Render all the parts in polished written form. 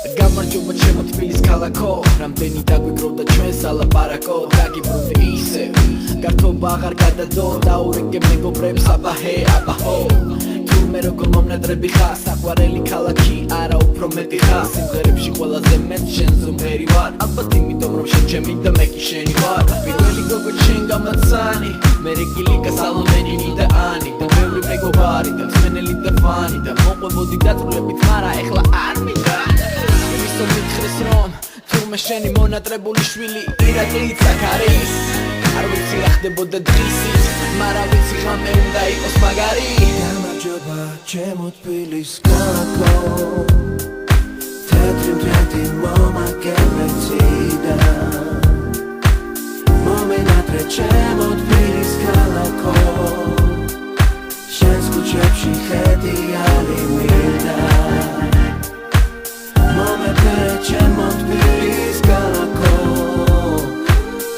გამარჯობა ჩემო თბილის ქალაქო რამდენი დაგვიგროვდა ჩვენს ალაპარაკო დაგიბრუნდი ისე გართობა აღარ გადადო დაურიგებ მეგობრებს აბაჰე აბაჰო თურმე როგორ მომნადრები ხარ საყვარელი ქალაქი არა უფრო მეტი ხარ სიმღერებში ყველაზე მეტ შენზე მღერი ვარ ალბათ იმიტომ რომ შენ ჩემი და მე კი შენი ვარ პირველი გოგო შენ გამაცანი მე რეკილიკა სალომენი და ანი და ბევრი მეგობარი და მსმენელი და ფანი და მოყვებოდი დაწვრილებით მარა ეხლა არ მინდა ისო მითხრეს რომ თურმე შენი მონატრებული შვილი ირაკლიც აქ არის არ ვიცი რა ხდებოდა დღისით მარა ვიცი ღამე უნდა იყოს მაგარი გამარჯობა ჩემო თბილის ქალაქო თეთრი მტრედი მომაგებეციდა მომენატრე ჩემო თბილის ქალაქო შენს ქუჩებში ხედი ალი მინდა მომეფერე ჩემო თბილის ქალაქო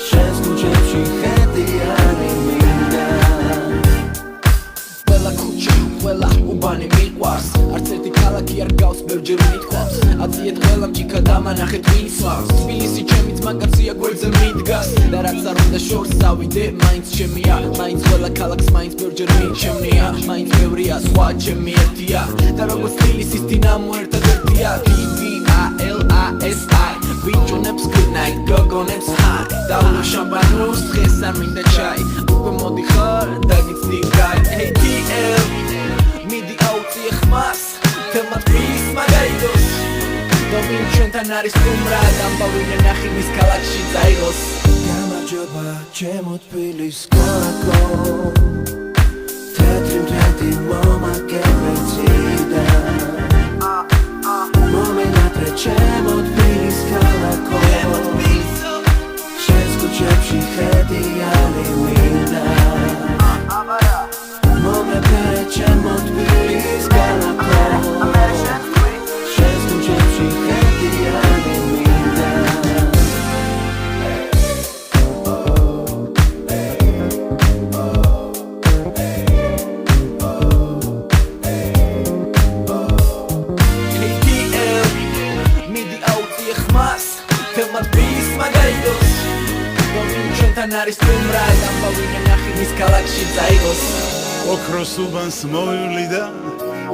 შენს ქუჩებში ხედი ალი მინდა ყველა ქუჩა ყველა უბანი მიყვარს არც ერთი ქალაქი არ გავს ბევრჯერ მithქვავს აციეთ ყველა მჭიქა დამანახე თვისვავს თბილისი ჩემი ძმაკაცია გვერდზე მიდგას და რაც არ უნდა შორს წავიდე მაინც ჩემია მაინც ყველა ქალაქს მაინც ბევრჯერ მიჩემნია მაინც ბევრია სხვა ჩემი ერთია და როგორც თბილისის დინამო ერთადერთია DVALASI ვიჭუნებს good night გოგონებს high დაულო შამპანურს დღეს არ მინდა ჩაი უკვე მოდიხარ დაგიცდი გაი hey TL მიდი აუწიე ხმას თემა თბილის მაგაიდოს დომინ ჩვენთან არის სტუმრა დამბავი ნახი მის ქალაქში წაიღოს გამარჯობა ჩემო თბილის ქალაქო თეთრი მტრედი მომაგებეციდა მომენატრე ჩემო თბილის ქალაქო შენს ქუჩებში ხედი ალი მინდა მომეფერე ჩემო თბილის ქალაქო შენს ქუჩებში ხედი ალი მინდა თემა თბილის მაგაიდოს დომინ ჩვენთან არის სტუმრა დამბავი ნახი მის ქალაქში წაიღოს ოქროს უბანს მოვივლი და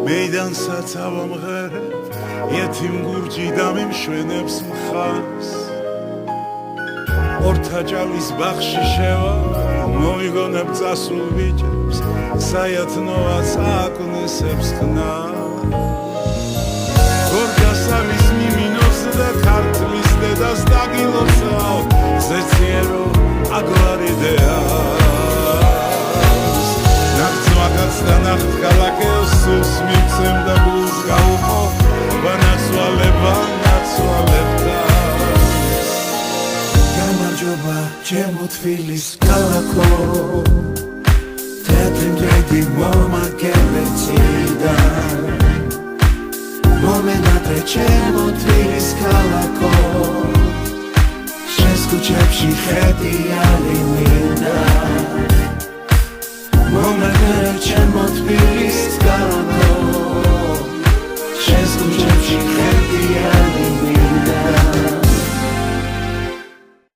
მეიდანსაც ავამღერებ იეთიმ გურჯი დამიმშვენებს მხარს ორთაჭალის ბაღში შევა მოვიგონებ წასულ ბიჭებს საიათნოაც აკვნესებს ხნას გორგასალის მიმინოს და ქართლის დედას დაგილოცავ ზეციერო აგვარიდეას ნახცვაკაც და ნახთ ქალაქეოს სულს მიცემ და გულს გაუხო ვანაცვალება ნაცვალებდას გამარჯობა ჩემო თბილის ქალაქო თეთრი მტრედი მომაგებეციდა მომენატრე ჩემო თბილის ქალაქო შენს ქუჩებში ხედი ალი მინდა